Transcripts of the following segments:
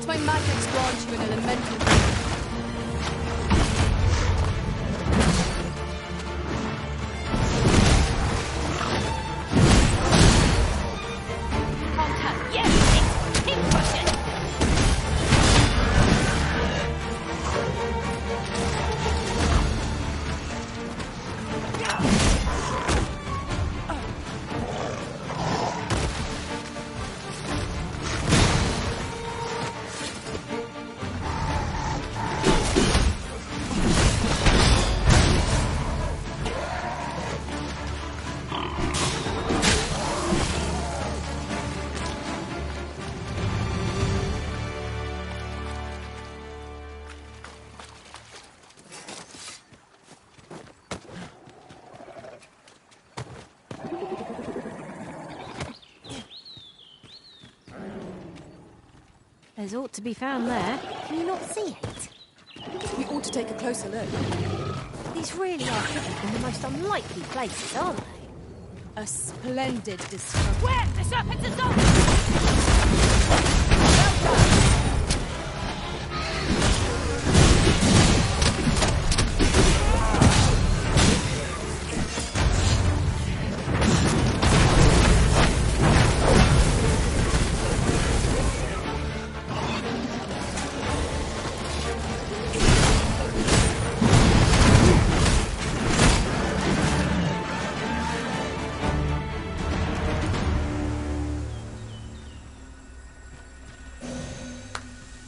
Let my magics grant you an elemental. There's ought to be found there. Can you not see it? We ought to take a closer look. These really are hidden in the most unlikely places, aren't they? A splendid discovery. Where? The serpent's assault!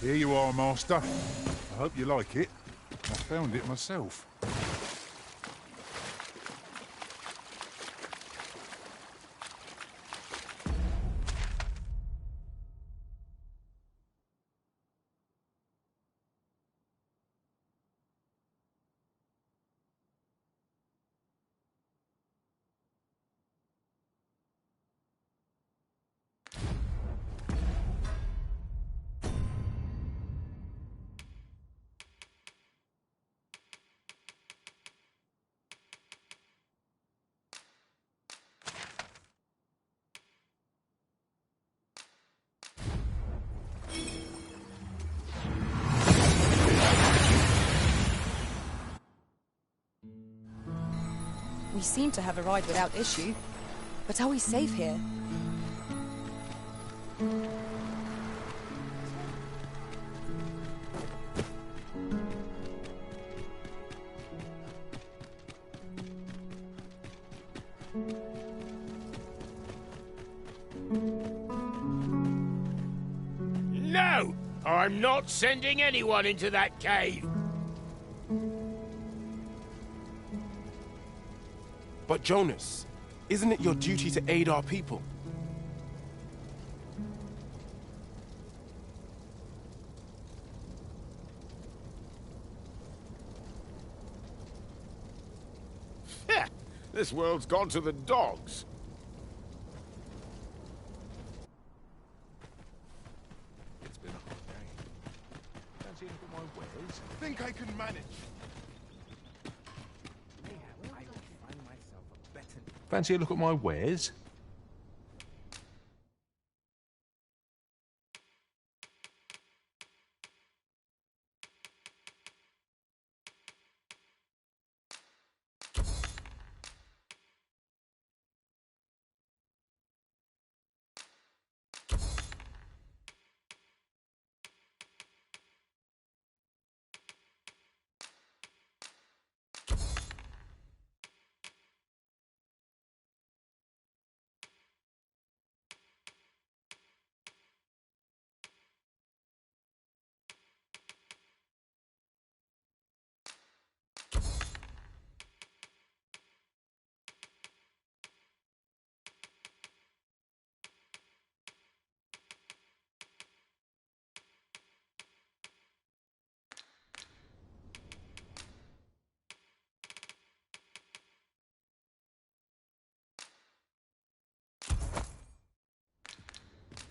Here you are, Master. I hope you like it. I found it myself. We seem to have arrived without issue. But are we safe here? No! I'm not sending anyone into that cave! But Jonas, isn't it your duty to aid our people? This world's gone to the dogs. It's been a hot day. Fancy a look at my wares? Think I can manage? Fancy a look at my wares?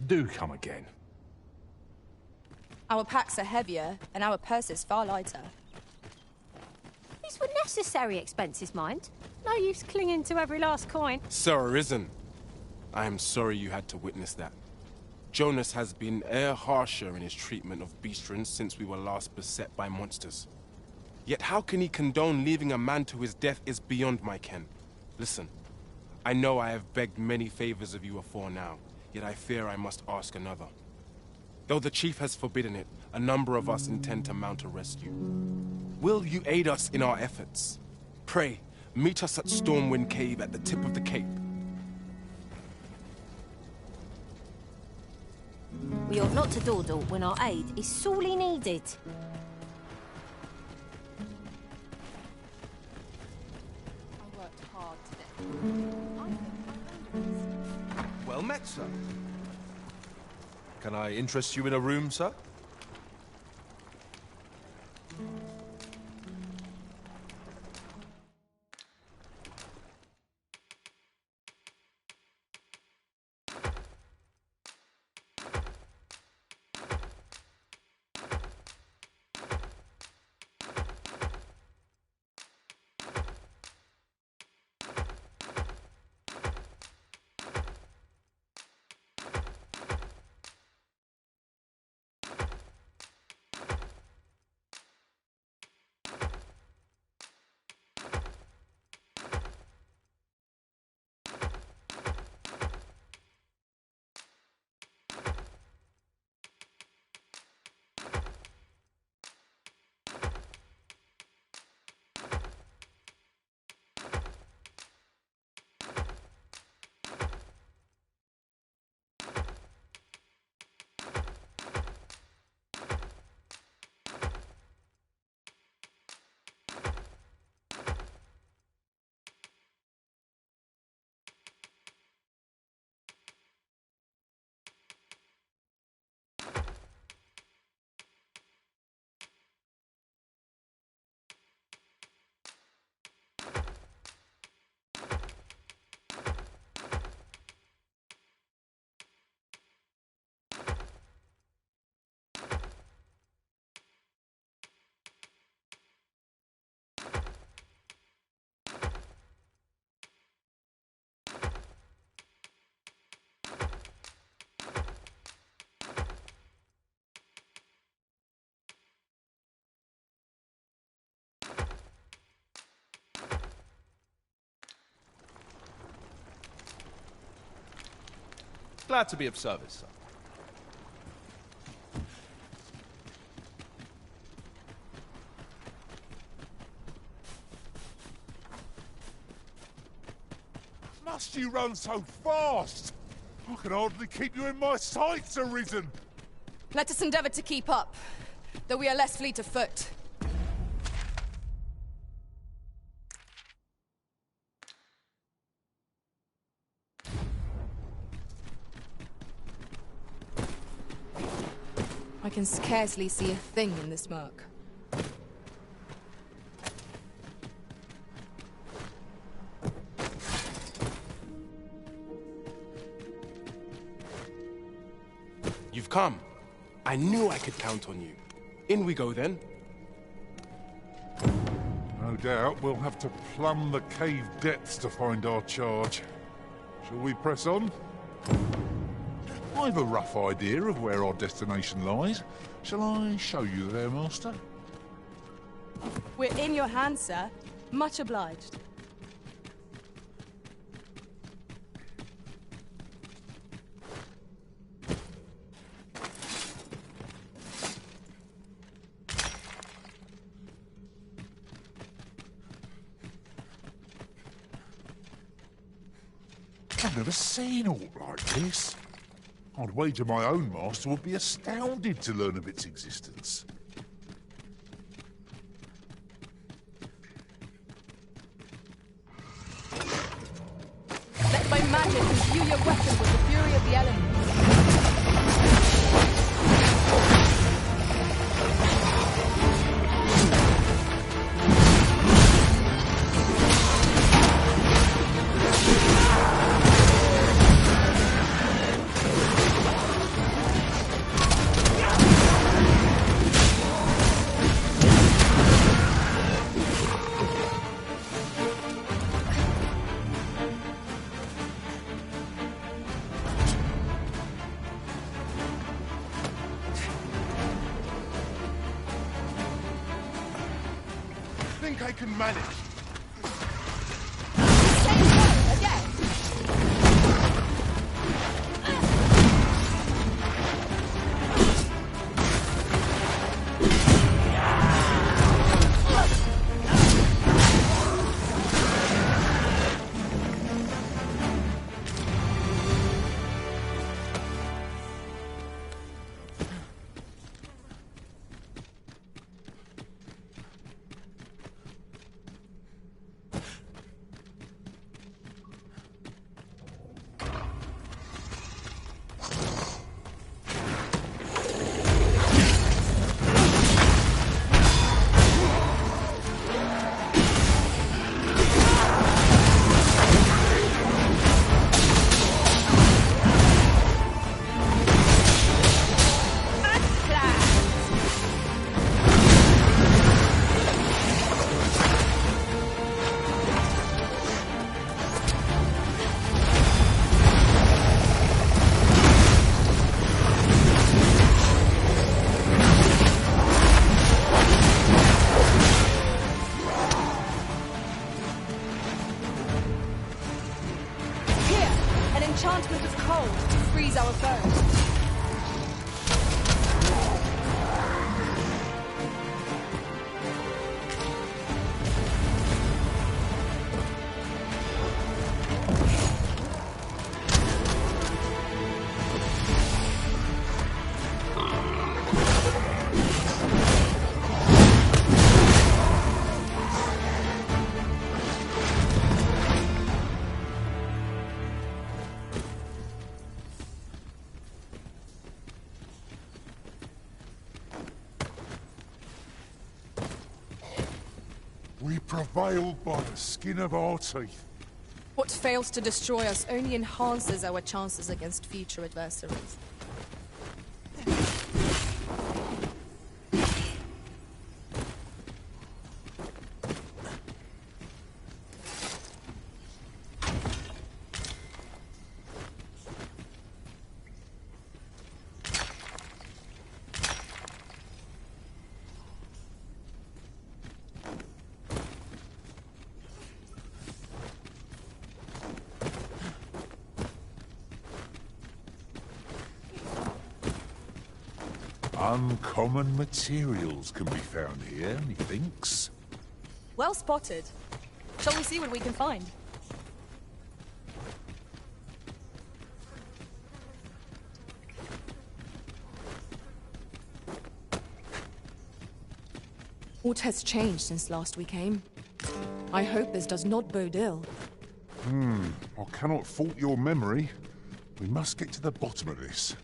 Do come again. Our packs are heavier, and our purses far lighter. These were necessary expenses, mind. No use clinging to every last coin. So isn't. I am sorry you had to witness that. Jonas has been harsher in his treatment of beastrons since we were last beset by monsters. Yet how can he condone leaving a man to his death is beyond my ken. Listen, I know I have begged many favors of you afore now, yet I fear I must ask another. Though the chief has forbidden it, a number of us intend to mount a rescue. Will you aid us in our efforts? Pray, meet us at Stormwind Cave at the tip of the cape. We ought not to dawdle when our aid is sorely needed. I worked hard today. Well met, sir. Can I interest you in a room, sir? Glad to be of service, sir. Must you run so fast? I can hardly keep you in my sights, Arisen. Let us endeavor to keep up, though we are less fleet of foot. I can scarcely see a thing in this murk. You've come. I knew I could count on you. In we go then. No doubt we'll have to plumb the cave depths to find our charge. Shall we press on? I've a rough idea of where our destination lies. Shall I show you there, Master? We're in your hands, sir. Much obliged. I've never seen aught like this. I'd wager my own master would be astounded to learn of its existence. Let my magic imbue your weapon with the fury of the elements. I can manage. Enchantment of cold to freeze our foes. We prevailed by the skin of our teeth. What fails to destroy us only enhances our chances against future adversaries. Uncommon materials can be found here, methinks. Well spotted. Shall we see what we can find? What has changed since last we came? I hope this does not bode ill. I cannot fault your memory. We must get to the bottom of this.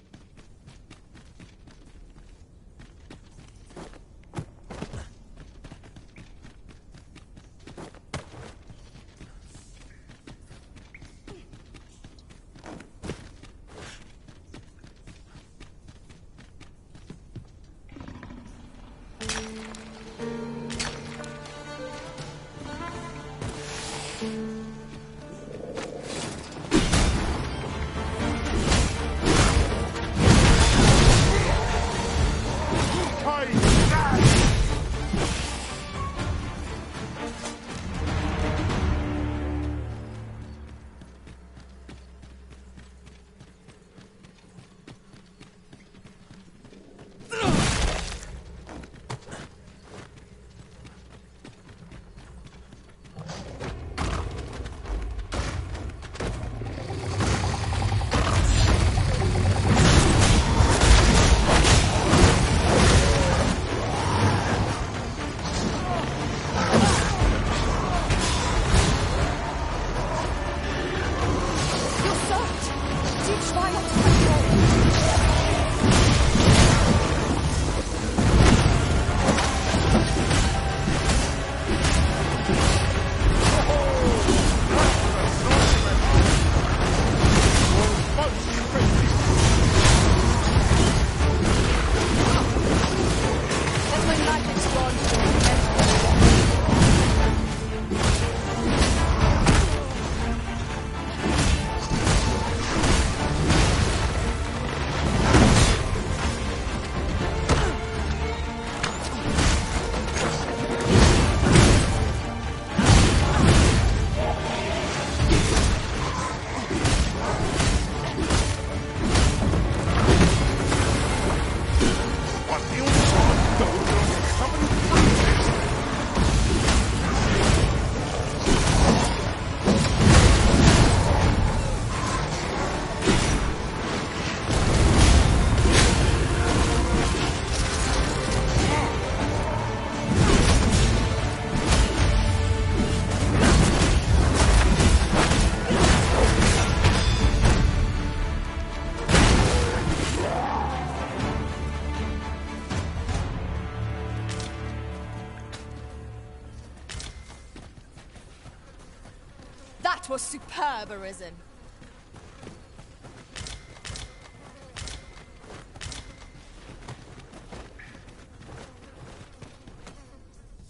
'Twas superb arisen.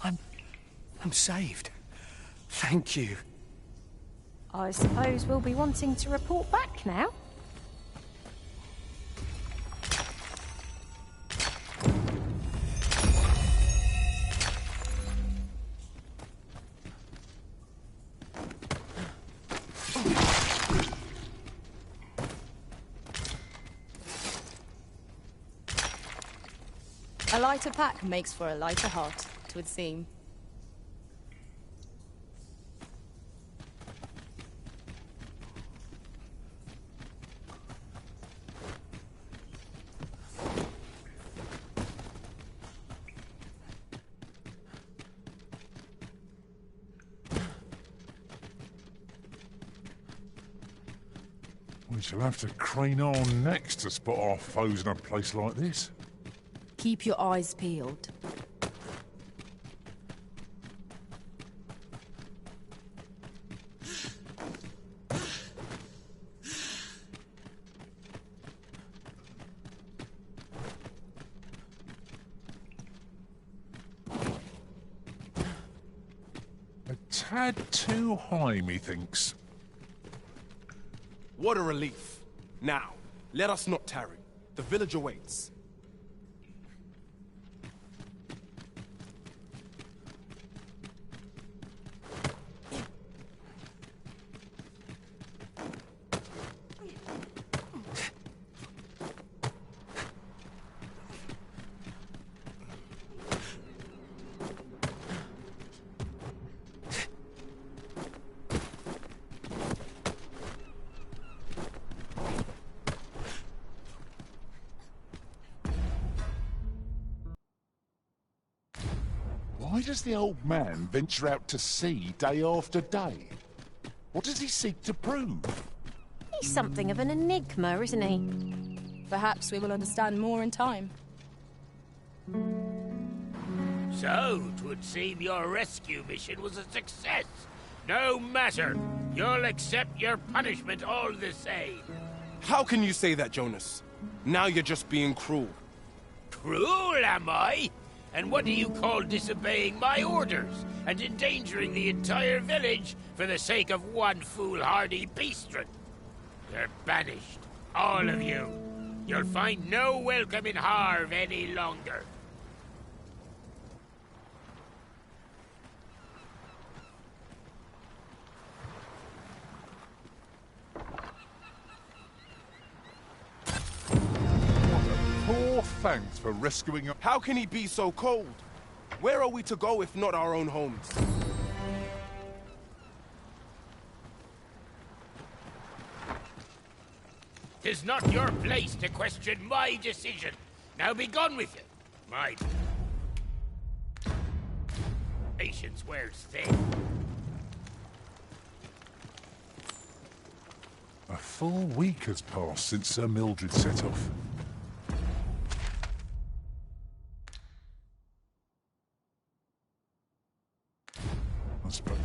I'm saved. Thank you. I suppose we'll be wanting to report back now. A lighter pack makes for a lighter heart, 'twould seem. We shall have to crane our necks to spot our foes in a place like this. Keep your eyes peeled. A tad too high, methinks. What a relief. Now, let us not tarry. The village awaits. Why does the old man venture out to sea day after day? What does he seek to prove? He's something of an enigma, isn't he? Perhaps we will understand more in time. So, 'twould seem your rescue mission was a success. No matter. You'll accept your punishment all the same. How can you say that, Jonas? Now you're just being cruel. Cruel, am I? And what do you call disobeying my orders and endangering the entire village for the sake of one foolhardy beastren? You're banished, all of you. You'll find no welcome in Harv any longer. Poor thanks for rescuing us. How can he be so cold? Where are we to go if not our own homes? Tis not your place to question my decision. Now be gone with you. My patience wears thin. A full week has passed since Sir Mildred set off. I suppose.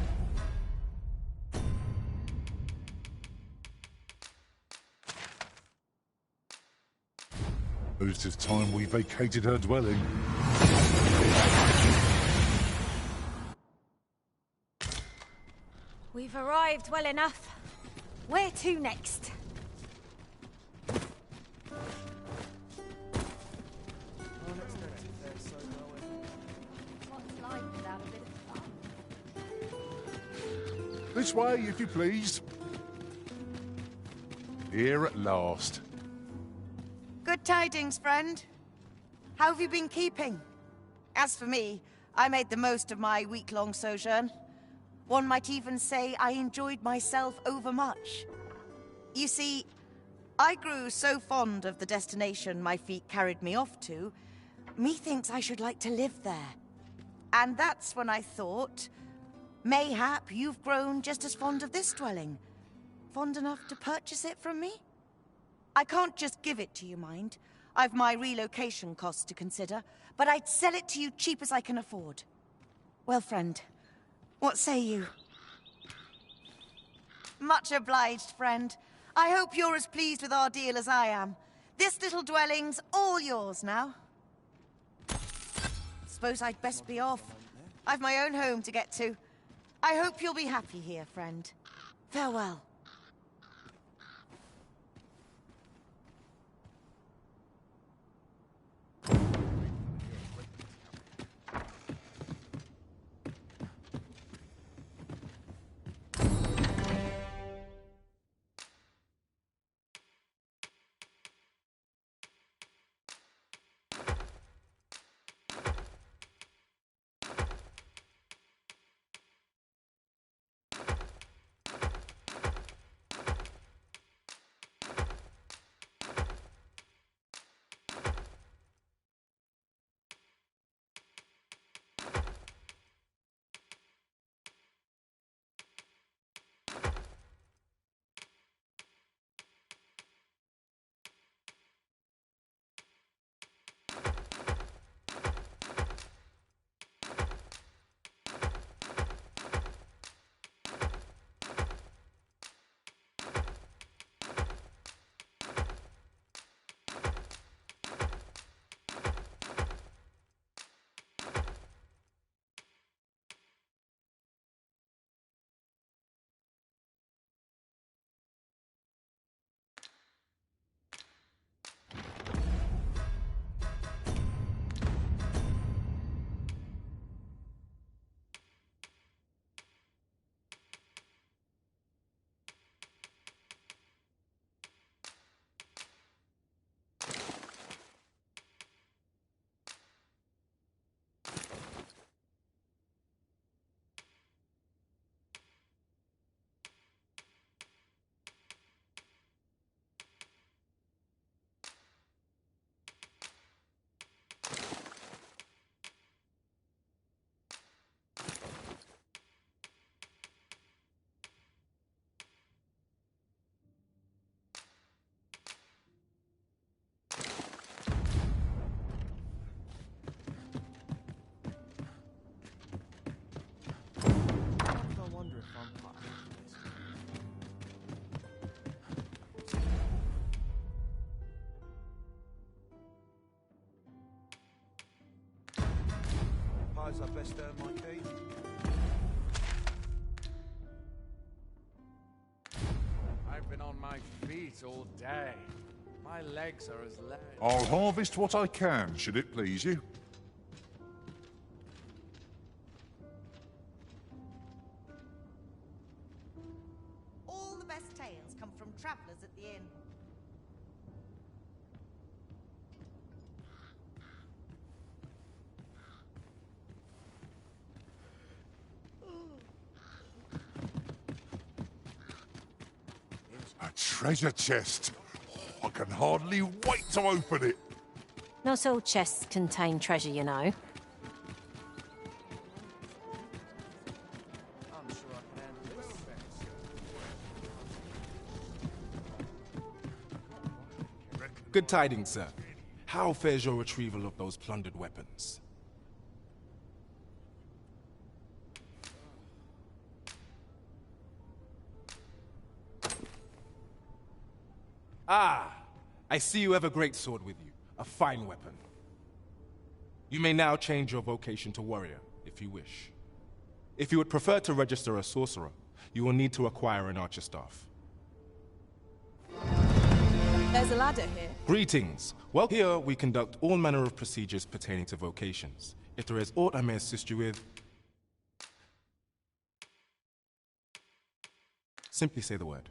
It is time we vacated her dwelling. We've arrived well enough. Where to next? What's life without a bit of fun? This way, if you please. Here at last. Good tidings, friend. How have you been keeping? As for me, I made the most of my week-long sojourn. One might even say I enjoyed myself overmuch. You see, I grew so fond of the destination my feet carried me off to, methinks I should like to live there. And that's when I thought, mayhap you've grown just as fond of this dwelling. Fond enough to purchase it from me? I can't just give it to you, mind. I've my relocation costs to consider, but I'd sell it to you cheap as I can afford. Well, friend, what say you? Much obliged, friend. I hope you're as pleased with our deal as I am. This little dwelling's all yours now. Suppose I'd best be off. I've my own home to get to. I hope you'll be happy here, friend. Farewell. Pies I best earn my keep. I've been on my feet all day. My legs are as lead. I'll harvest what I can, should it please you. All the best tales come from travelers at the inn. A treasure chest. I can hardly wait to open it. Not all chests contain treasure, you know. I'm sure I can handle this fence. Good tidings, sir. How fares your retrieval of those plundered weapons? Ah, I see you have a great sword with you, a fine weapon. You may now change your vocation to warrior, if you wish. If you would prefer to register a sorcerer, you will need to acquire an archer staff. There's a ladder here. Greetings. Well, here we conduct all manner of procedures pertaining to vocations. If there is aught I may assist you with, simply say the word.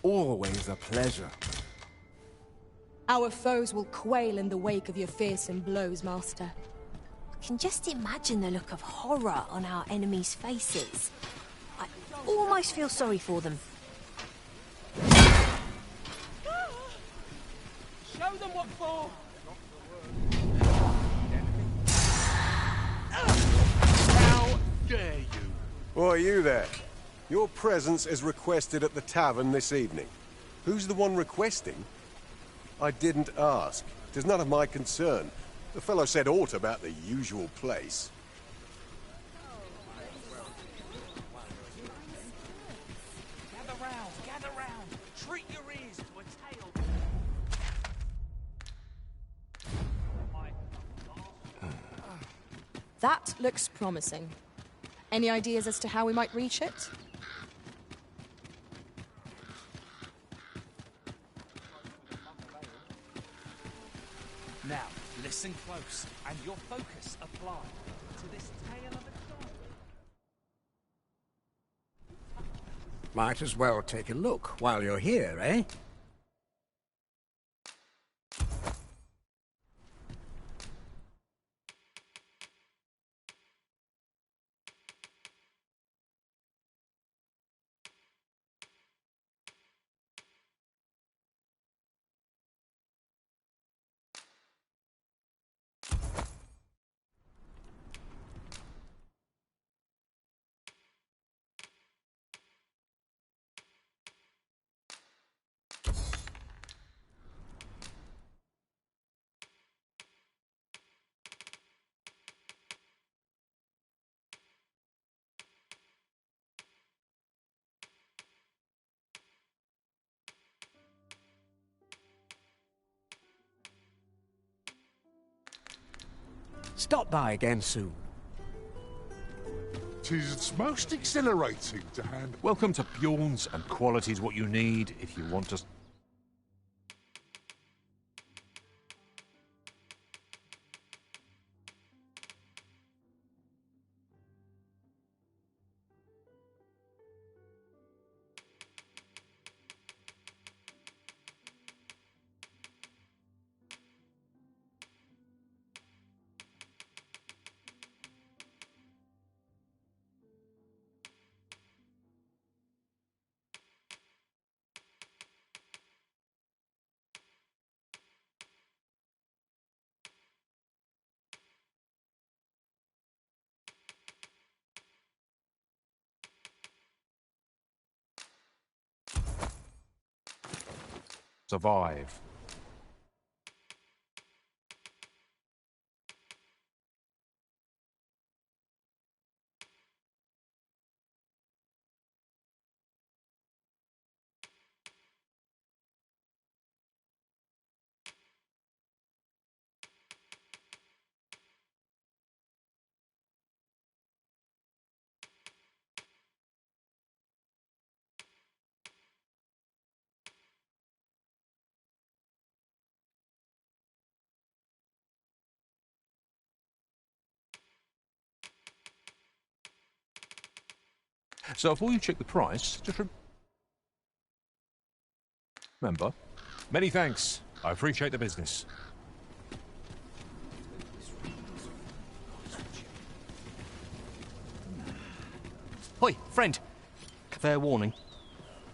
Always a pleasure. Our foes will quail in the wake of your fearsome blows, Master. I can just imagine the look of horror on our enemies' faces. I almost feel sorry for them. Show them what for! How dare you? Why, you there? Your presence is requested at the tavern this evening. Who's the one requesting? I didn't ask. It is none of my concern. The fellow said aught about the usual place. Gather round! Treat your ears to a tale! That looks promising. Any ideas as to how we might reach it? Now, listen close, and your focus applied to this tale of a dog. Might as well take a look while you're here, eh? Stop by again soon. 'Tis most exhilarating to hand. Welcome to Bjorn's, and quality's what you need if you want to... survive. So before you check the price, just remember, many thanks. I appreciate the business. Hoi, friend. Fair warning.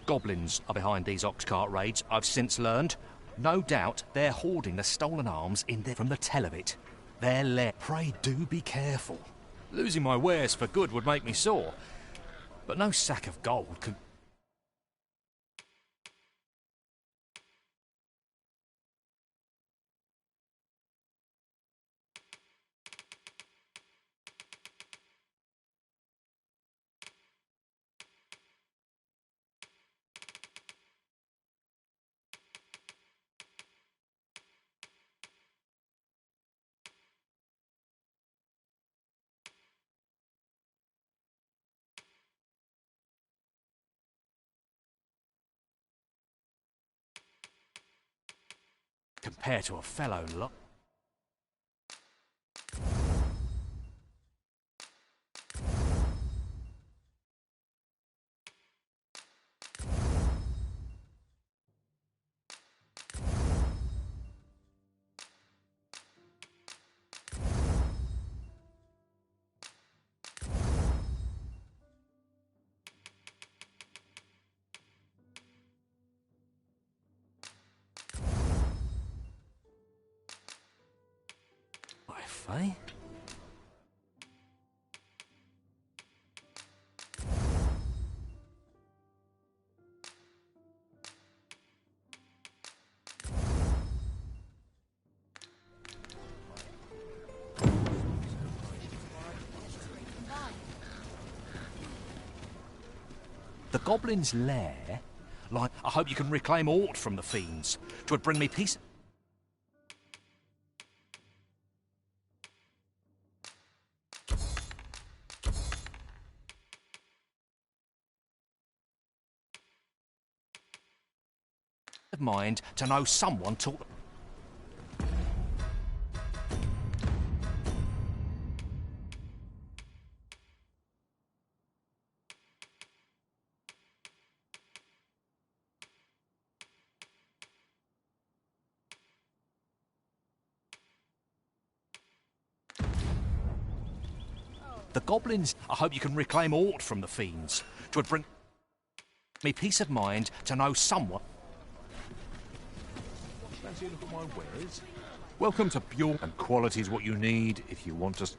Goblins are behind these ox cart raids, I've since learned. No doubt they're hoarding the stolen arms in there from the tell of it. They're lair. Pray do be careful. Losing my wares for good would make me sore. But no sack of gold can... compare to a fellow lot. eh? The Goblin's lair? Like, I hope you can reclaim aught from the fiends. 'Twould bring me peace. Of mind to know someone taught. The goblins. I hope you can reclaim aught from the fiends. 'Twould bring me peace of mind to know someone. Fancy a look at my wares? Welcome to Pure, and quality's what you need if you want to.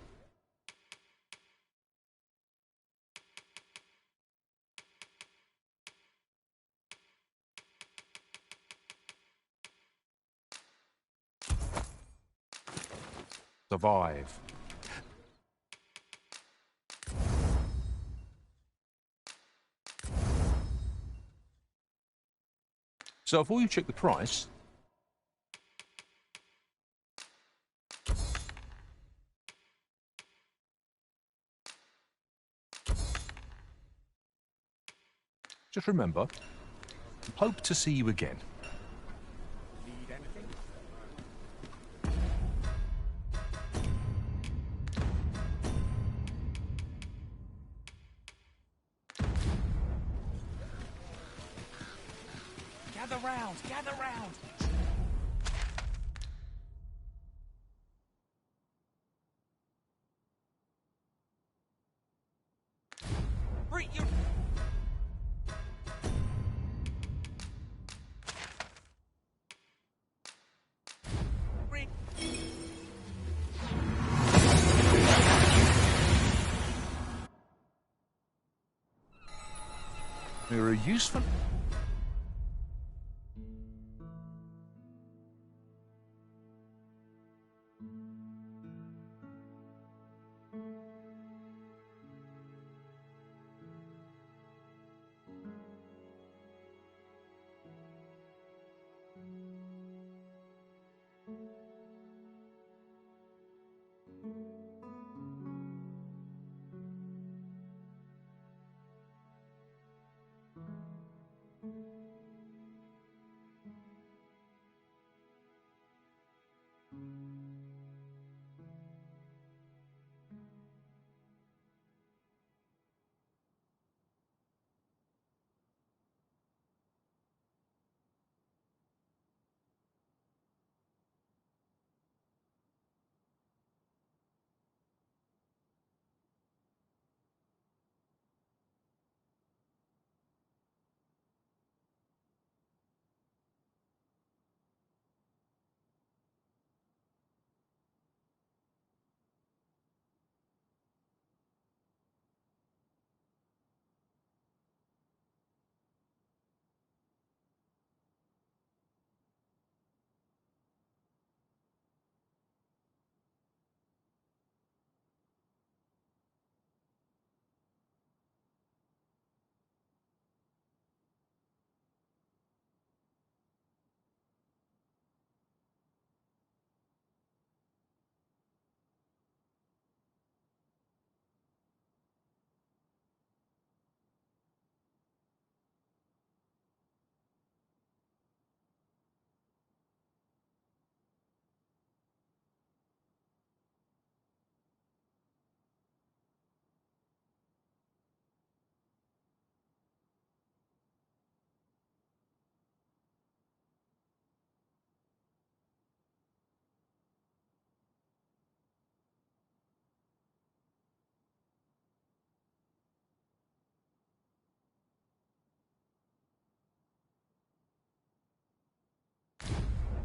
Survive. So before you check the price, just remember, hope to see you again. Need anything? Gather round, gather round. Bring you. Bring. You're a useful.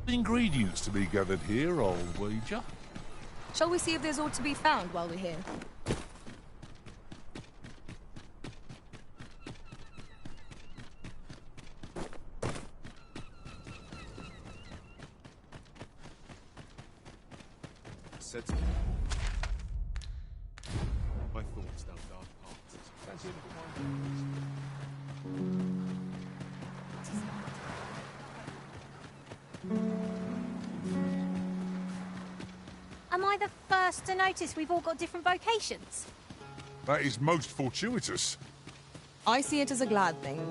Ingredients to be gathered here, I'll wager. Shall we see if there's aught to be found while we're here? Said my thoughts down dark paths. Fancy a little Am I the first to notice we've all got different vocations? That is most fortuitous. I see it as a glad thing.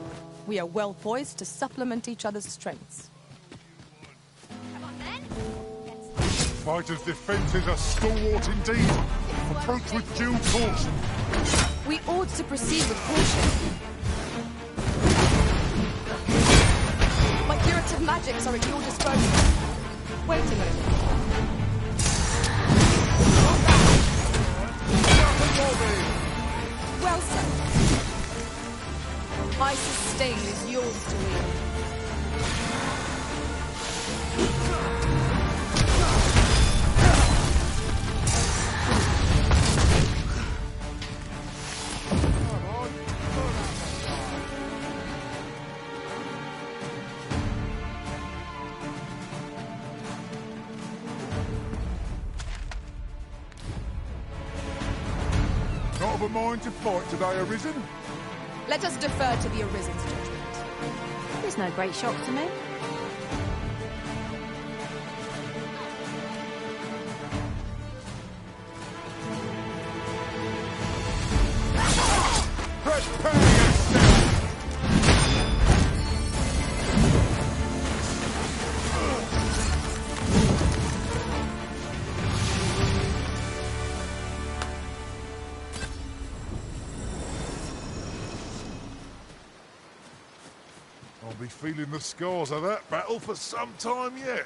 We are well poised to supplement each other's strengths. Come on, then. Fighters' defences are stalwart indeed. Approach with due caution. We ought to proceed with caution. My curative magics are at your disposal. Wait a moment. Well said. My sustain is yours to wield. Not of a mind to fight today, Arisen? Let us defer to the Arisen's judgment. There's no great shock to me. Prepare yourself! I'll be feeling the scars of that battle for some time yet.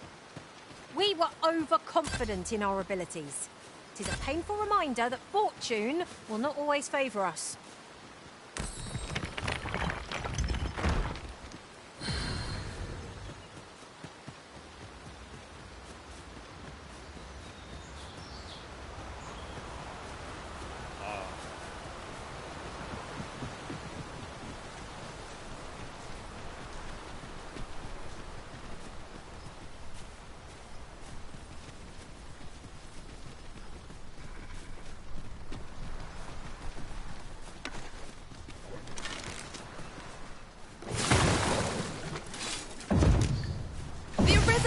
We were overconfident in our abilities. It is a painful reminder that fortune will not always favour us.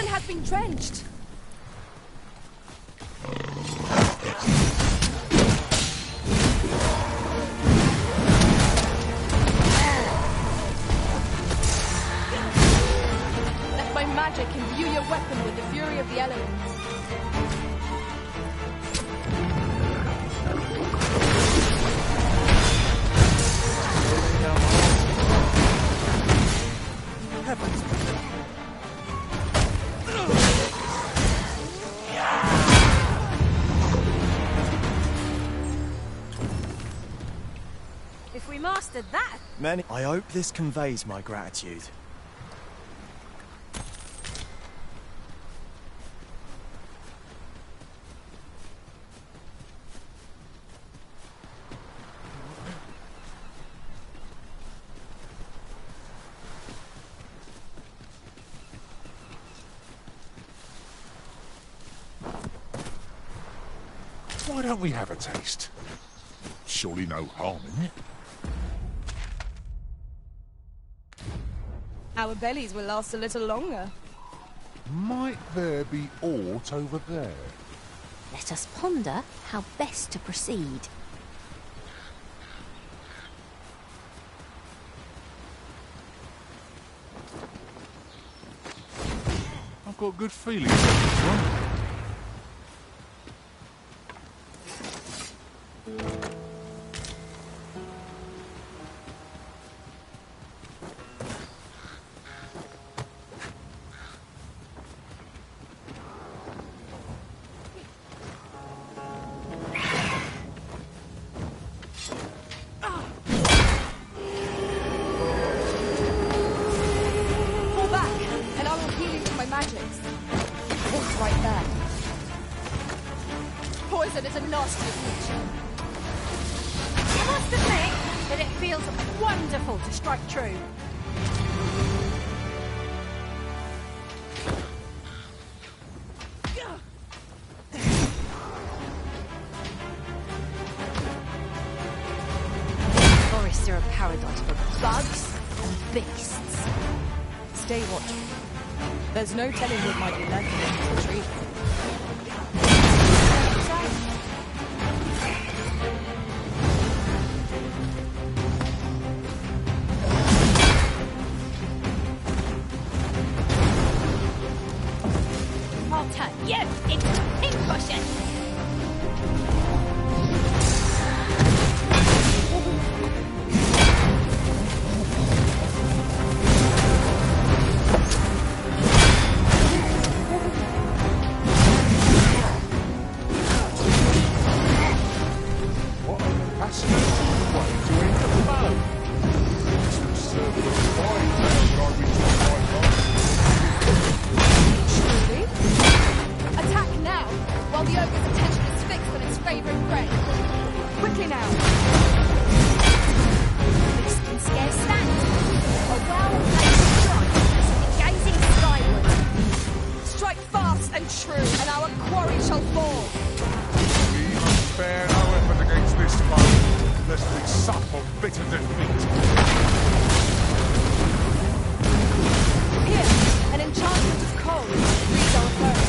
Has been drenched. Let my magic imbue your weapon with the fury of the elements. Heavens. If we mastered that... I hope this conveys my gratitude. Why don't we have a taste? Surely no harm in it. Our bellies will last a little longer. Might there be aught over there? Let us ponder how best to proceed. I've got good feelings about this one. fast your future. I must admit that it feels wonderful to strike true. Forests are a paradise for bugs and beasts. Stay watchful. There's no telling what might be lurking in the tree. I'll turn you into a pincushion. What a fascinating way to end the bow. This would serve as a fine now I reach my Truly? Attack now, while the ogre's attention is fixed on its favourite prey. Quickly now. This can scarce stand. A well-placed strike, gazing skyward. Strike fast and true, and our quarry shall fall. We must spare no effort against this foe, lest we sup on bitter defeat. Here, an enchantment of cold reads our foes.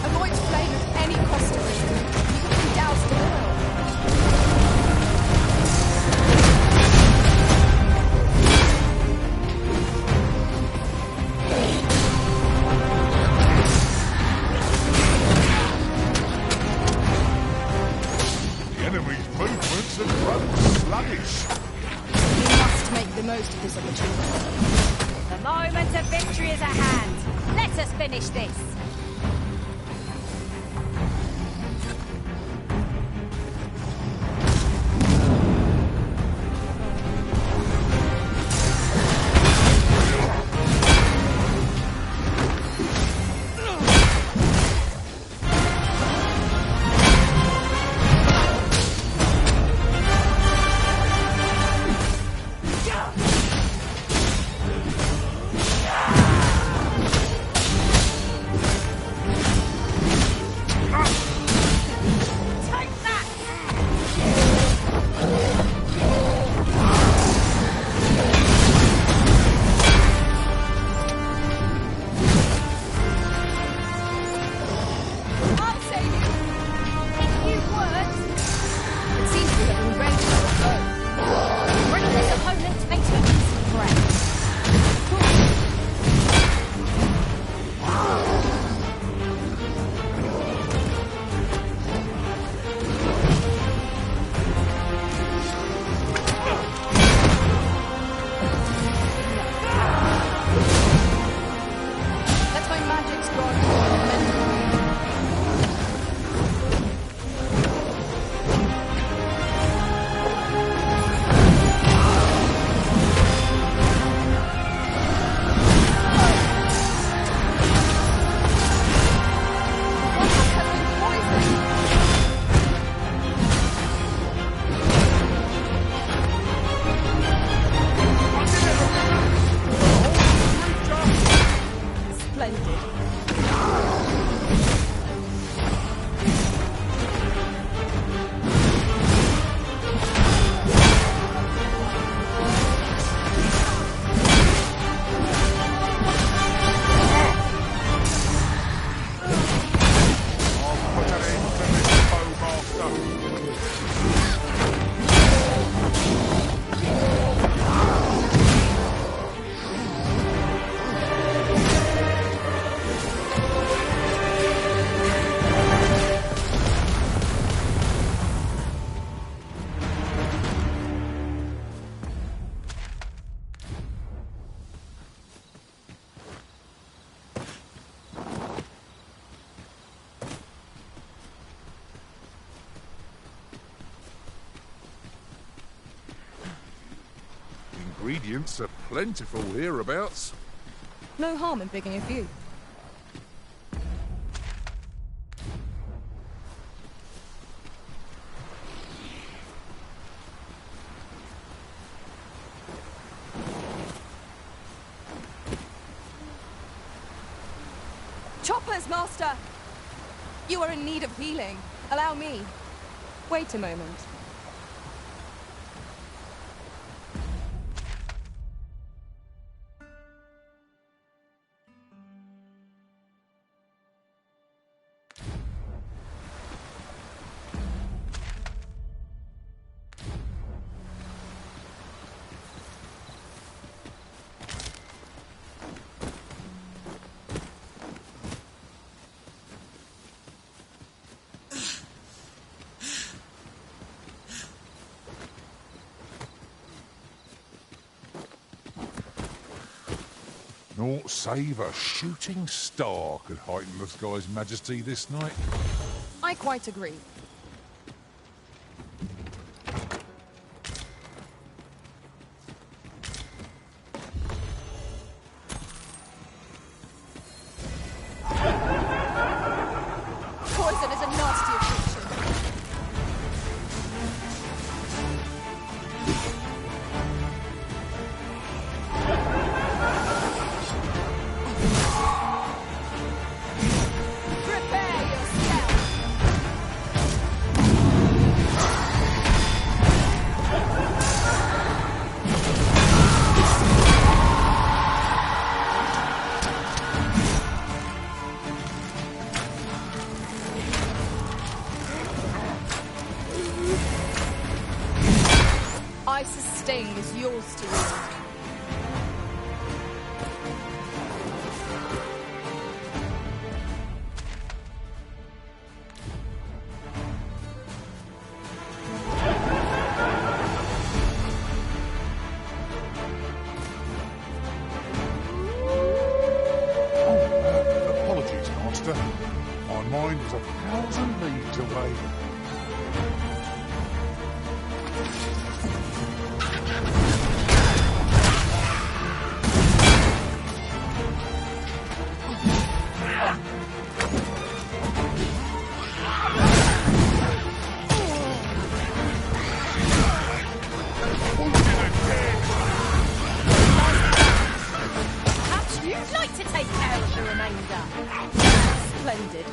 Avoid flame at any cost of it. You can be doused in oil. The enemy's movements have grown sluggish. We must make the most of this opportunity. The moment of victory is at hand. Let us finish this. Ingredients are plentiful hereabouts. No harm in picking a few. Choppers, Master! You are in need of healing. Allow me. Wait a moment. Naught save a shooting star could heighten the sky's majesty this night. I quite agree. Poison is a nasty affliction. Prepare yourself! Ice's sting is yours to wield. Apologies, Master. My mind was 1,000 leagues away. Perhaps you'd like to take care of the remainder. Splendid.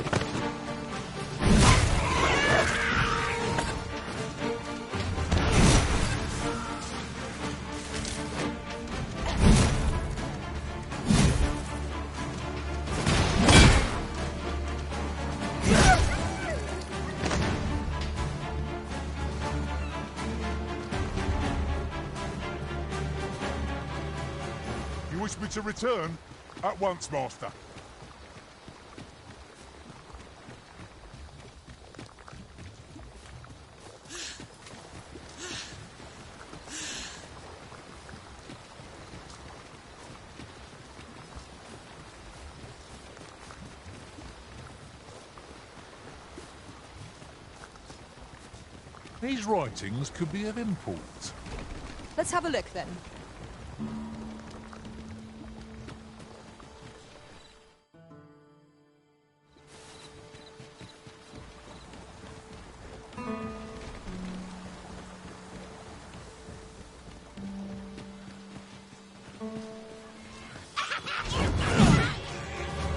You wish me to return? At once, Master. These writings could be of import. Let's have a look then.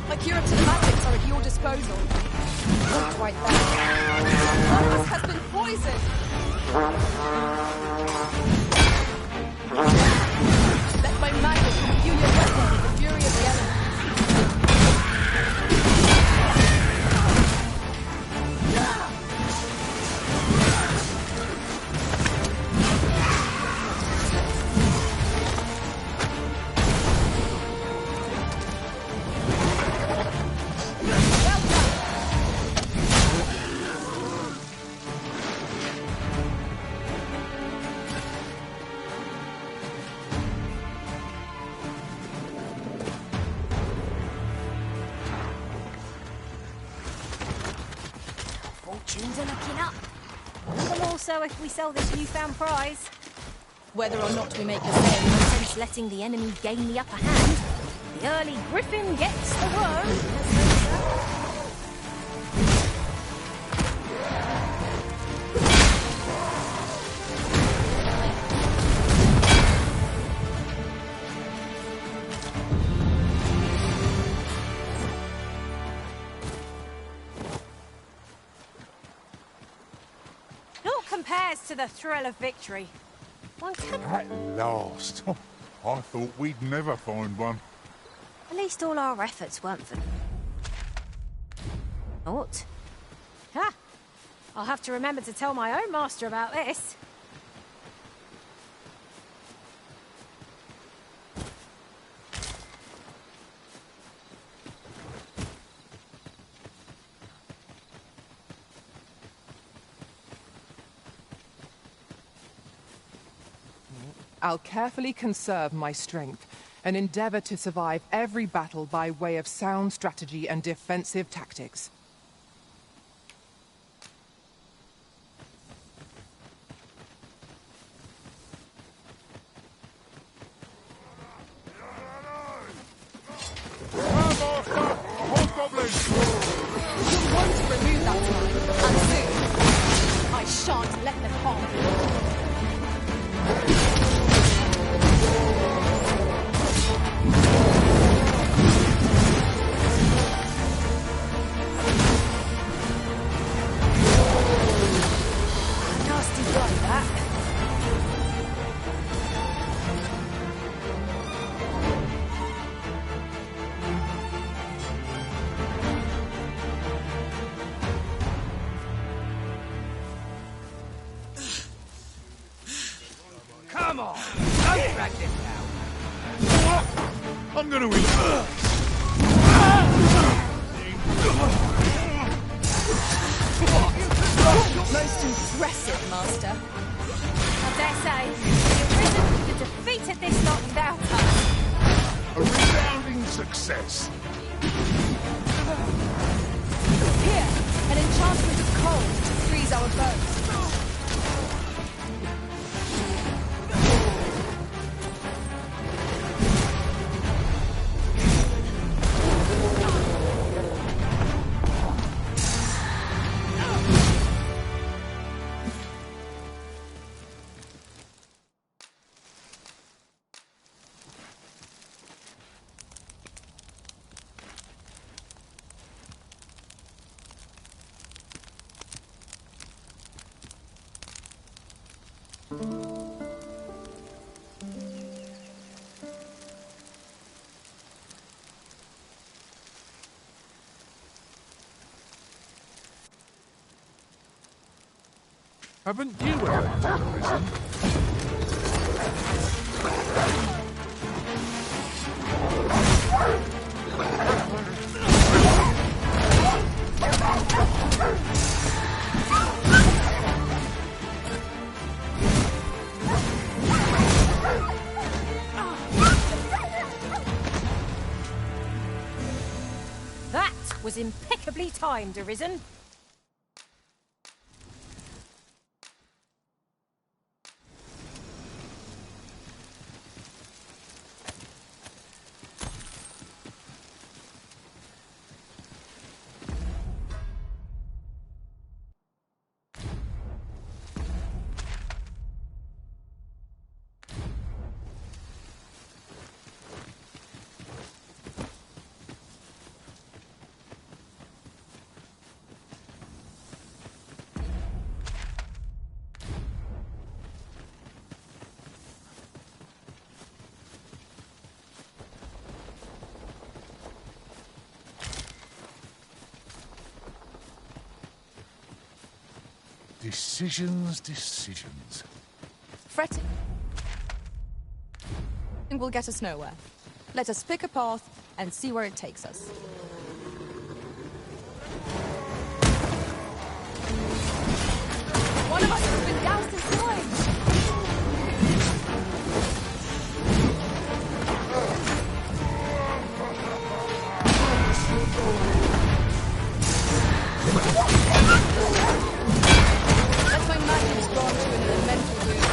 My curative magics are at your disposal. Not quite that. Marcus has been poisoned. Let my magic imbue your weapon with the fury of the elements. Fortunes are looking up. The more so if we sell this newfound prize. whether or not we make a sale. No sense letting the enemy gain the upper hand. The early griffin gets the worm. Compares to the thrill of victory. One can... At last. I thought we'd never find one. At least all our efforts weren't for... Naught. Ha! I'll have to remember to tell my own master about this. I'll carefully conserve my strength and endeavor to survive every battle by way of sound strategy and defensive tactics. I shan't let them harm you. Come on! Don't drag this out! I'm gonna eat. Most impressive, Master. I dare say, the Arisen could have defeated this lot without us. A resounding success. Here, an enchantment of cold to freeze our bones. Haven't you ever had a prison? That was impeccably timed, Arisen. Decisions. Fretting will get us nowhere. Let us pick a path and see where it takes us. One of us has been doused in slime! Let my magic's gone to an elemental wound.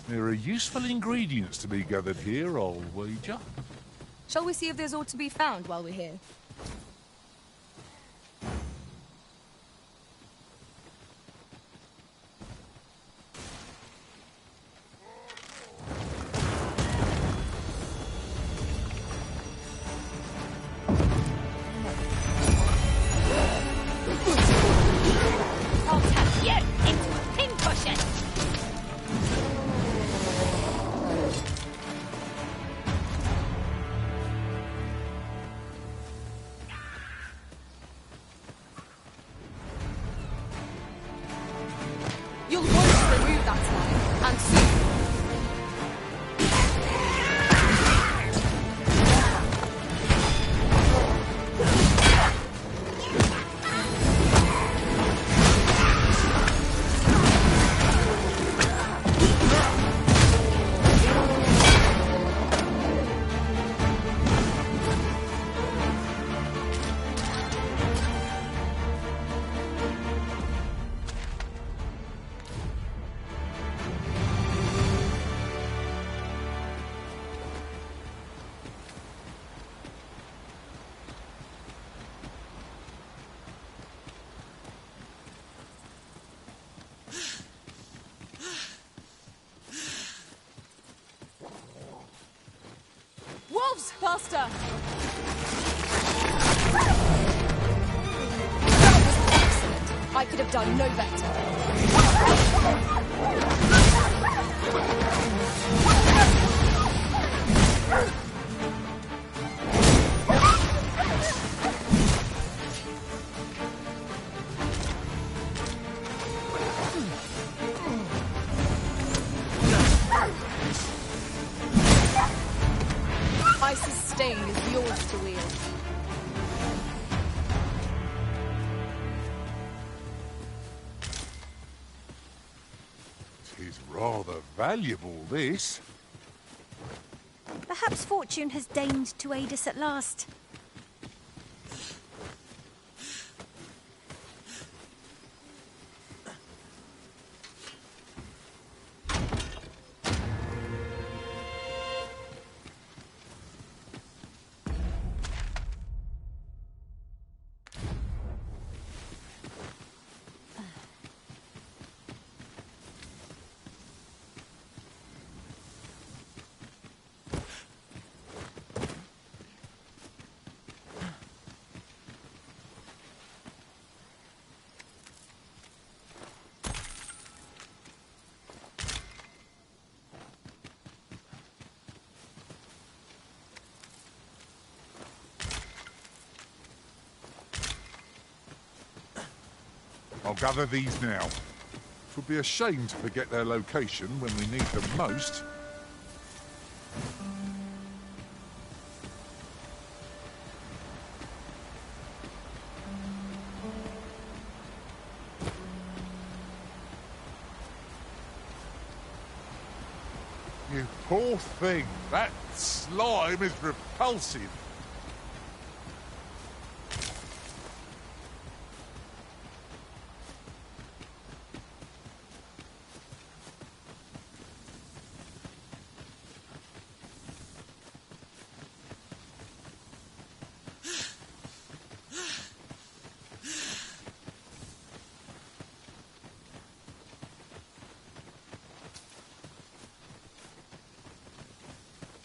There are useful ingredients to be gathered here, I'll wager. Shall we see if there's aught to be found while we're here? I'll tap you into a pincushion! You'll want to remove that slime, and soon. Wolves! Faster! That was excellent. I could have done no better. Ice's stain is yours to wield. Tis rather valuable, this. Perhaps fortune has deigned to aid us at last. I'll gather these now. It would be a shame to forget their location when we need them most. You poor thing. That slime is repulsive.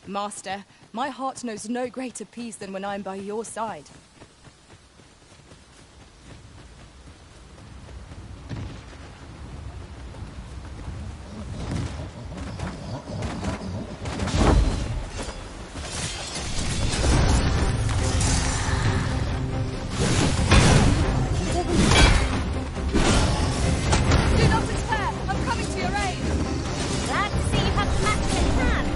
Master, my heart knows no greater peace than when I'm by your side. Do not despair! I'm coming to your aid! Glad to see you have the match in hand.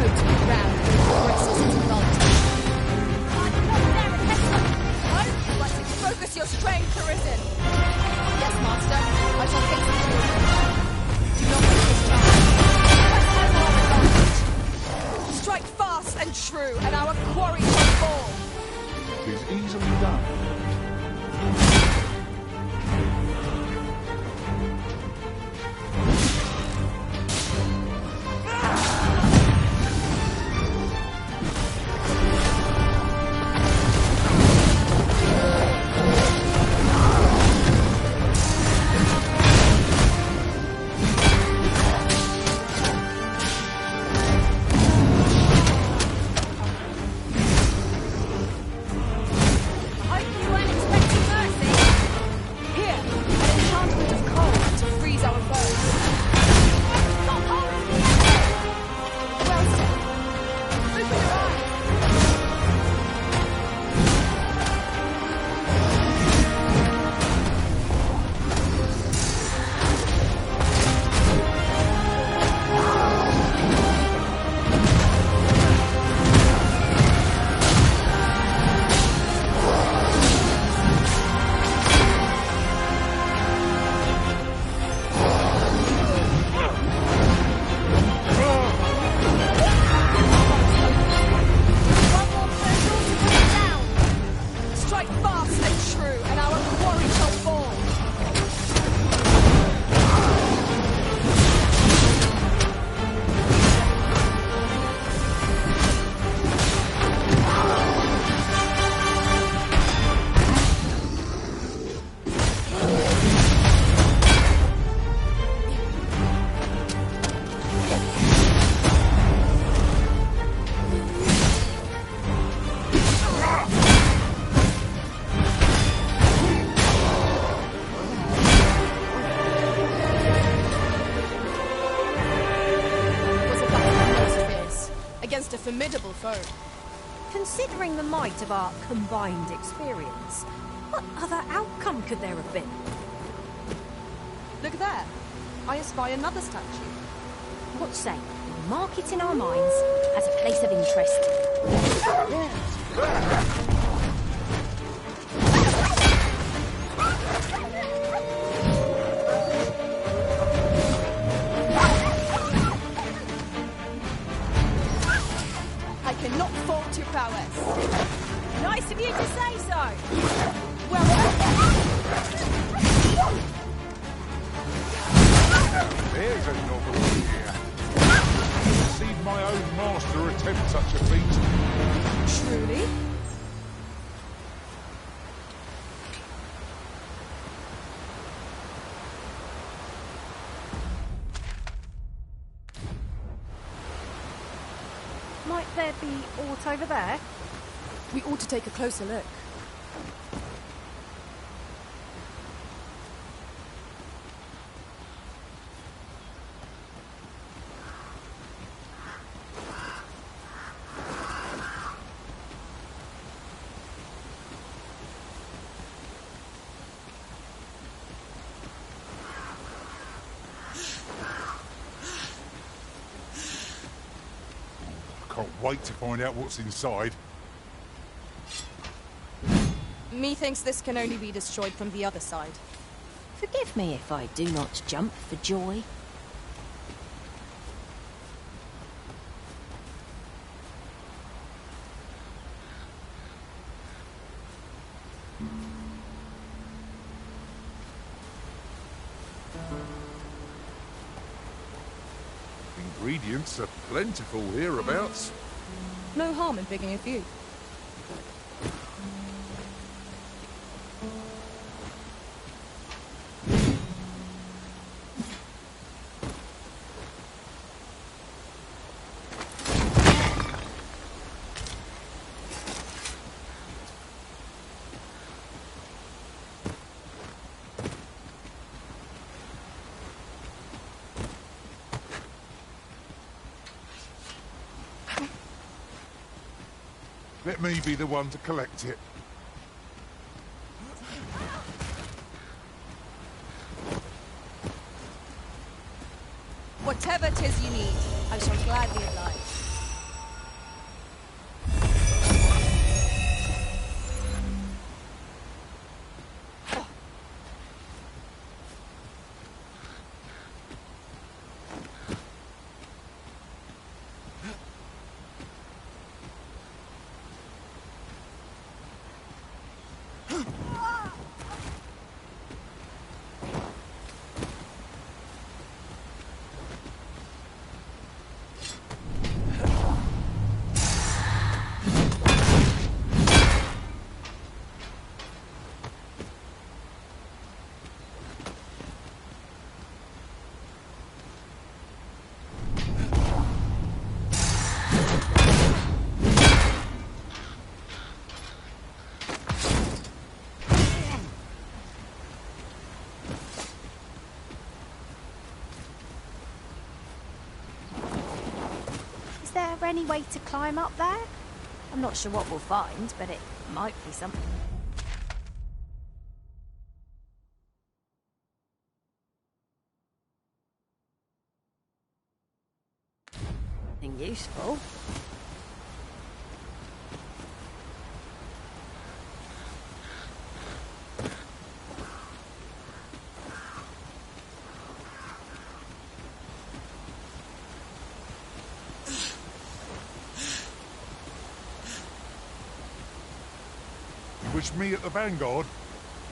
to the ground and embraces its authority. Focus your strength, Arisen! Yes, Master. I shall hasten forward. Do not waste this time. Strike fast and true, and our quarry shall fall. It is easily done. A formidable foe. Considering the might of our combined experience, what other outcome could there have been? Look there. I espy another statue. What say? We mark it in our minds as a place of interest. Cannot fault your prowess. Nice of you to say so. Well, there's a novel here. I've seen my own master attempt such a feat. Truly? Might there be aught over there? We ought to take a closer look. Can't wait to find out what's inside. Methinks this can only be destroyed from the other side. Forgive me if I do not jump for joy. Ingredients are plentiful hereabouts. No harm in picking a few. Let me be the one to collect it. Whatever 'tis you need, I shall gladly oblige. there any way to climb up there? I'm not sure what we'll find, but it might be something useful. Wish me at the vanguard?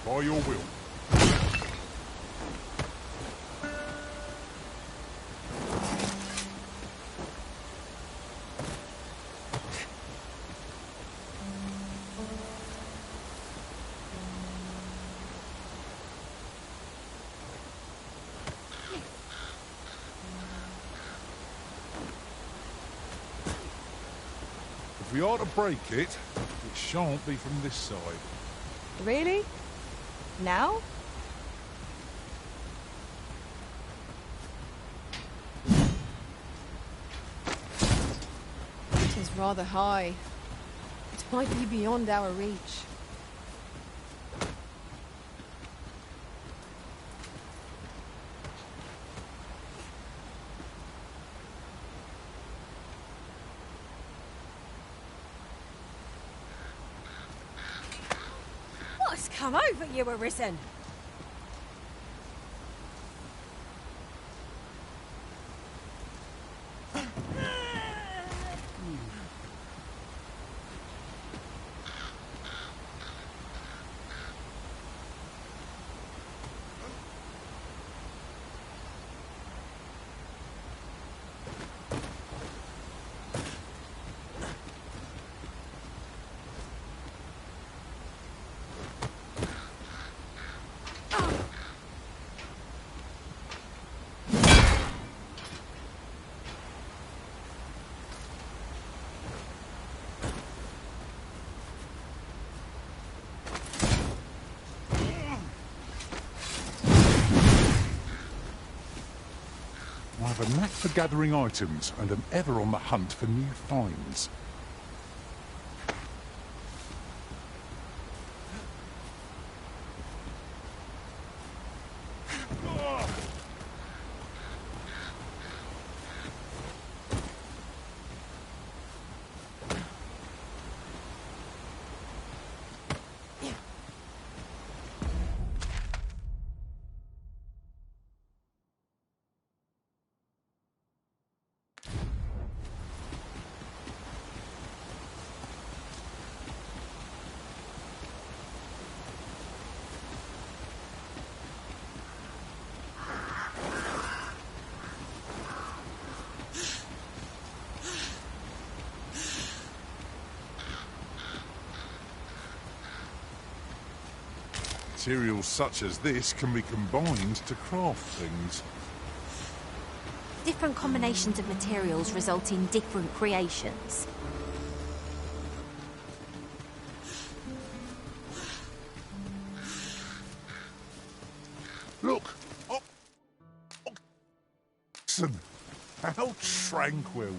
By your will. If we are to break it, it shan't be from this side. Really? Now? It is rather high. It might be beyond our reach. What's come over you, Arisen? I have a knack for gathering items and am ever on the hunt for new finds. Materials such as this can be combined to craft things. Different combinations of materials result in different creations. Look! Oxen! How tranquil!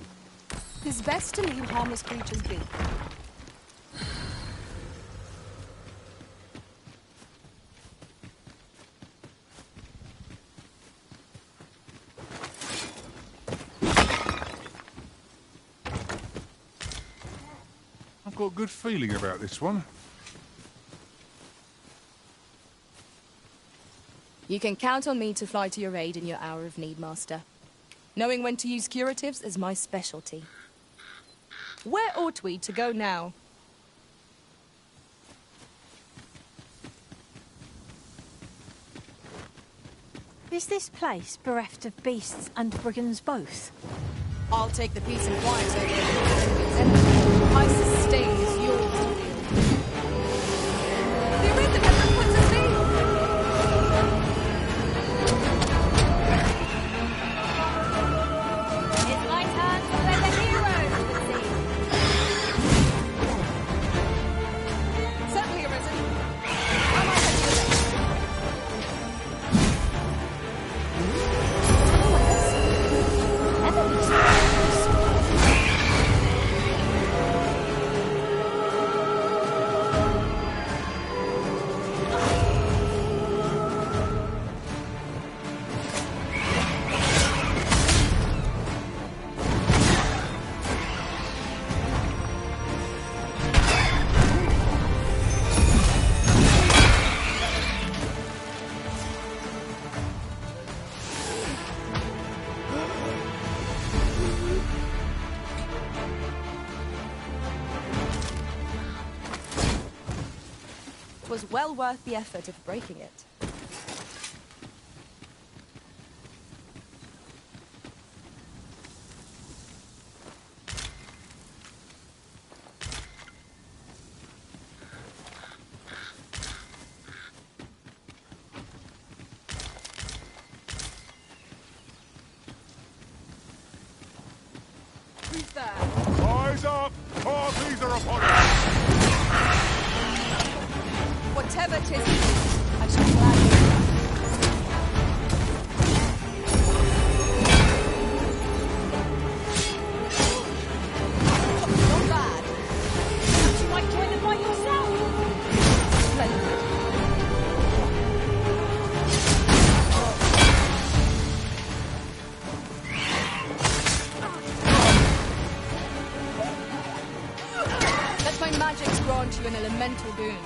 It's best to leave harmless creatures be. I've got a good feeling about this one. You can count on me to fly to your aid in your hour of need, Master. Knowing when to use curatives is my specialty. Where ought we to go now? Is this place bereft of beasts and brigands both? I'll take the peace and quiet over the enemy. My sustain is yours to wield. The Arisen has been put to sea! It's my turn to play the hero of the sea. Certainly, Arisen. How might I do this? Ever be so close. 'Twas well worth the effort of breaking it. Who's there? Rise up! Parties are upon us! Whatever 'tis, I shall gladly. Not bad. You might join the fight yourself. Splendid. Let my magics grant you an elemental boon.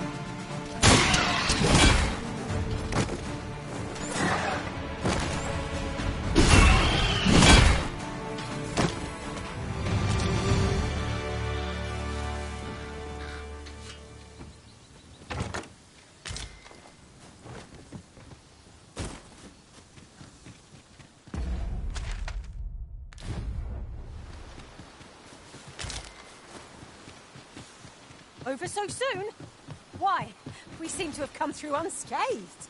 Over so soon? Why? We seem to have come through unscathed.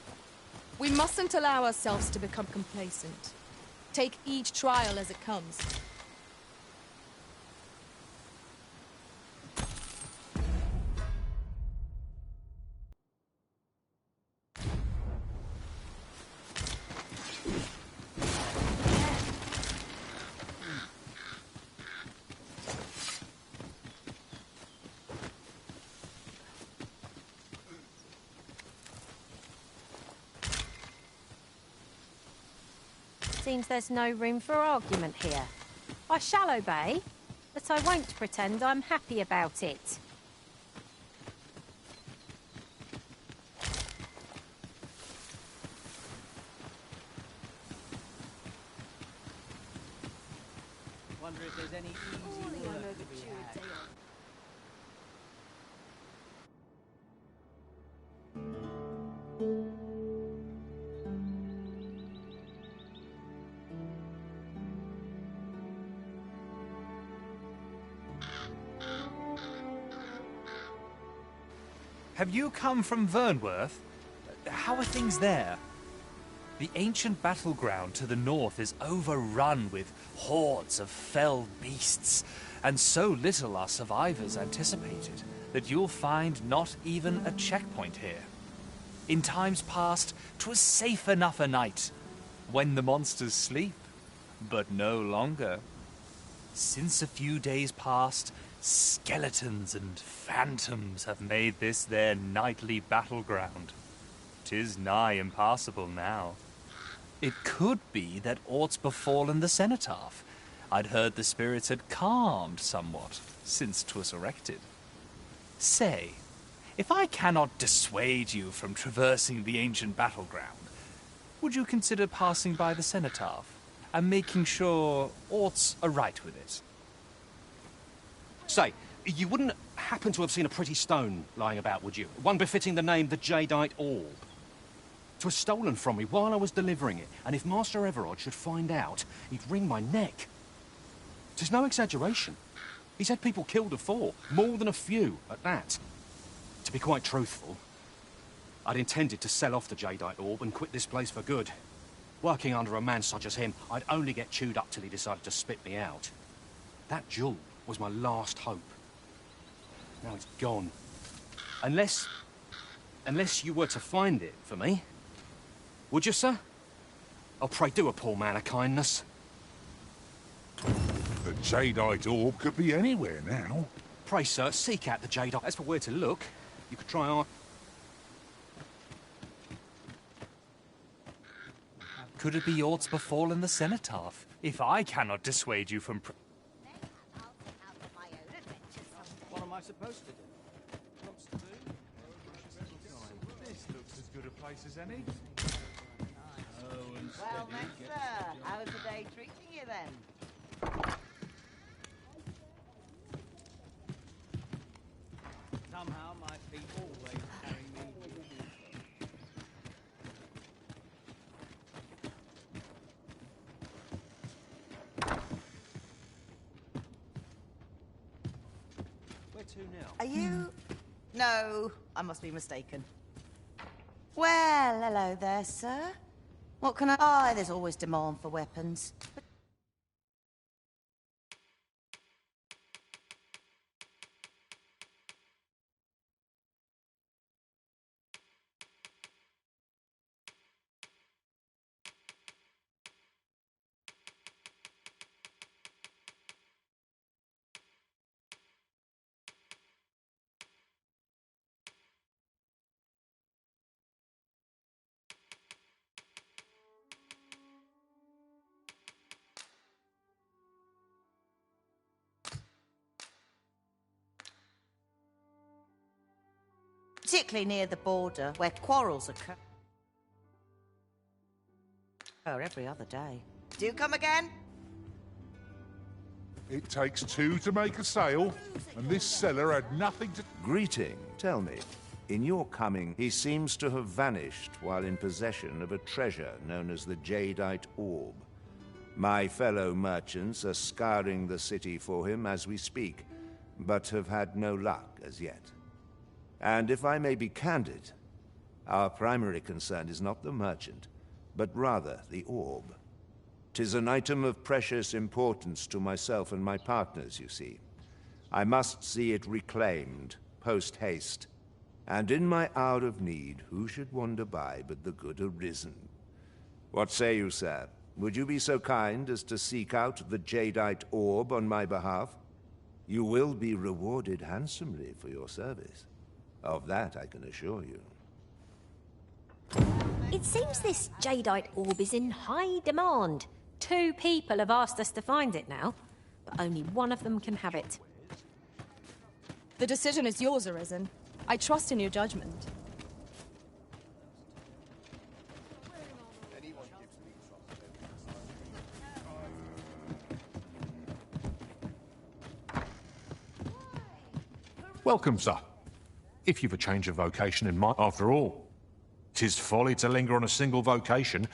We mustn't allow ourselves to become complacent. Take each trial as it comes. Seems there's no room for argument here. I shall obey, but I won't pretend I'm happy about it. Wonder if there's any easy work to be had. Have you come from Vernworth? How are things there? The ancient battleground to the north is overrun with hordes of fell beasts, and so little are survivors anticipated that you'll find not even a checkpoint here. In times past, 'twas safe enough a night, when the monsters sleep, but no longer. Since a few days past, skeletons and phantoms have made this their nightly battleground. 'Tis nigh impassable now. It could be that aught's befallen the cenotaph. I'd heard the spirits had calmed somewhat since 'twas erected. Say, if I cannot dissuade you from traversing the ancient battleground, would you consider passing by the cenotaph and making sure aught's aright with it? Say, you wouldn't happen to have seen a pretty stone lying about, would you? One befitting the name the Jadeite Orb. 'Twas stolen from me while I was delivering it, and if Master Everard should find out, he'd wring my neck. 'Tis no exaggeration. He's had people killed afore, more than a few at that. To be quite truthful, I'd intended to sell off the Jadeite Orb and quit this place for good. Working under a man such as him, I'd only get chewed up till he decided to spit me out. That jewel was my last hope. Now it's gone. Unless you were to find it for me. Would you, sir? Oh, pray do a poor man a kindness. The Jadeite Orb could be anywhere now. Pray, sir, seek out the Jadeite. As for where to look, you could try our... Could it be aught's befallen the cenotaph, if I cannot dissuade you from... What am I supposed to do? This looks as good a place as any. Well, Master, how's the day treating you then? Somehow my feet always carry me Are you... No, I must be mistaken. Well, hello there, sir. What can I... Oh, there's always demand for weapons. Particularly near the border, where quarrels occur every other day. Do come again? It takes two to make a sale, and this seller had nothing to... Greeting, tell me. In your coming, he seems to have vanished while in possession of a treasure known as the Jadeite Orb. My fellow merchants are scouring the city for him as we speak, but have had no luck as yet. And if I may be candid, our primary concern is not the merchant, but rather the orb. 'Tis an item of precious importance to myself and my partners, you see. I must see it reclaimed, post-haste. And in my hour of need, who should wander by but the good Arisen? What say you, sir? Would you be so kind as to seek out the Jadeite Orb on my behalf? You will be rewarded handsomely for your service. Of that I can assure you. It seems this Jadeite orb is in high demand. 2 people have asked us to find it now, but only one of them can have it. The decision is yours, Arisen. I trust in your judgment. Welcome, sir. If you've a change of vocation in mind, after all, 'tis folly to linger on a single vocation.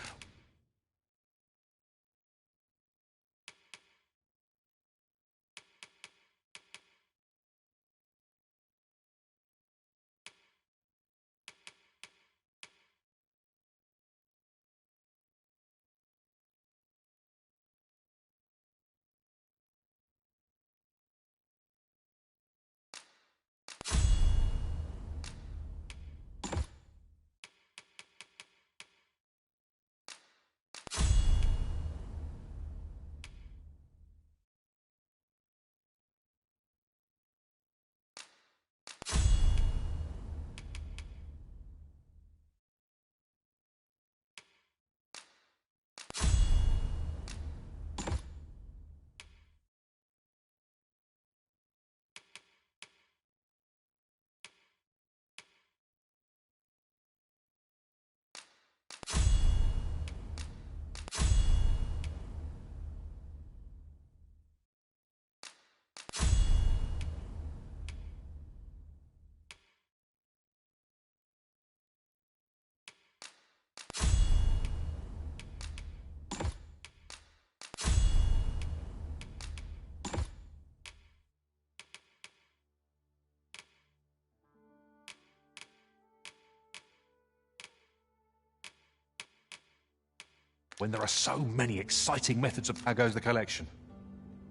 When there are so many exciting methods of... How goes the collection?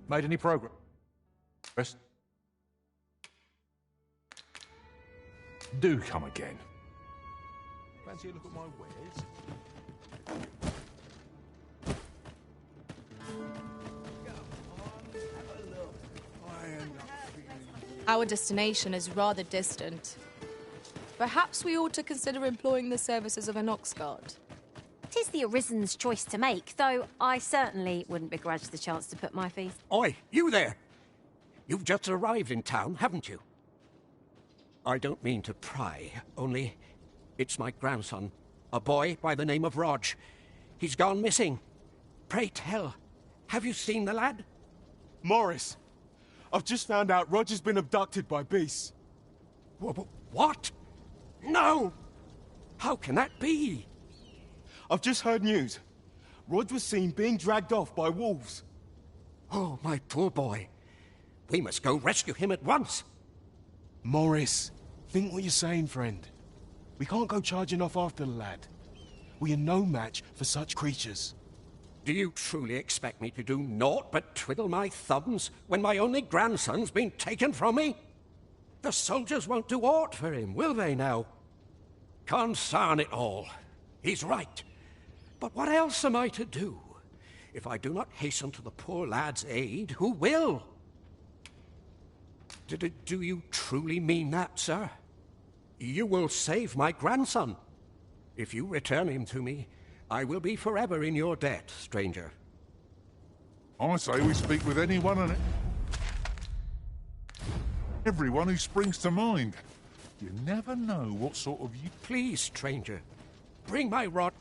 Made any progress? Do come again. Fancy a look at my wares? Our destination is rather distant. Perhaps we ought to consider employing the services of an ox guard. It is the Arisen's choice to make, though I certainly wouldn't begrudge the chance to put my feet. Oi, you there! You've just arrived in town, haven't you? I don't mean to pry, only it's my grandson, a boy by the name of Rog. He's gone missing. Pray tell, have you seen the lad? Morris, I've just found out Roger's been abducted by beasts. What? No! How can that be? I've just heard news. Rog was seen being dragged off by wolves. Oh, my poor boy. We must go rescue him at once. Morris, think what you're saying, friend. We can't go charging off after the lad. We are no match for such creatures. Do you truly expect me to do naught but twiddle my thumbs when my only grandson's been taken from me? The soldiers won't do aught for him, will they now? Consarn it all. He's right. But what else am I to do? If I do not hasten to the poor lad's aid, who will? Do you truly mean that, sir? You will save my grandson. If you return him to me, I will be forever in your debt, stranger. I say we speak with anyone and everyone who springs to mind. You never know what sort of Please, stranger, bring my rod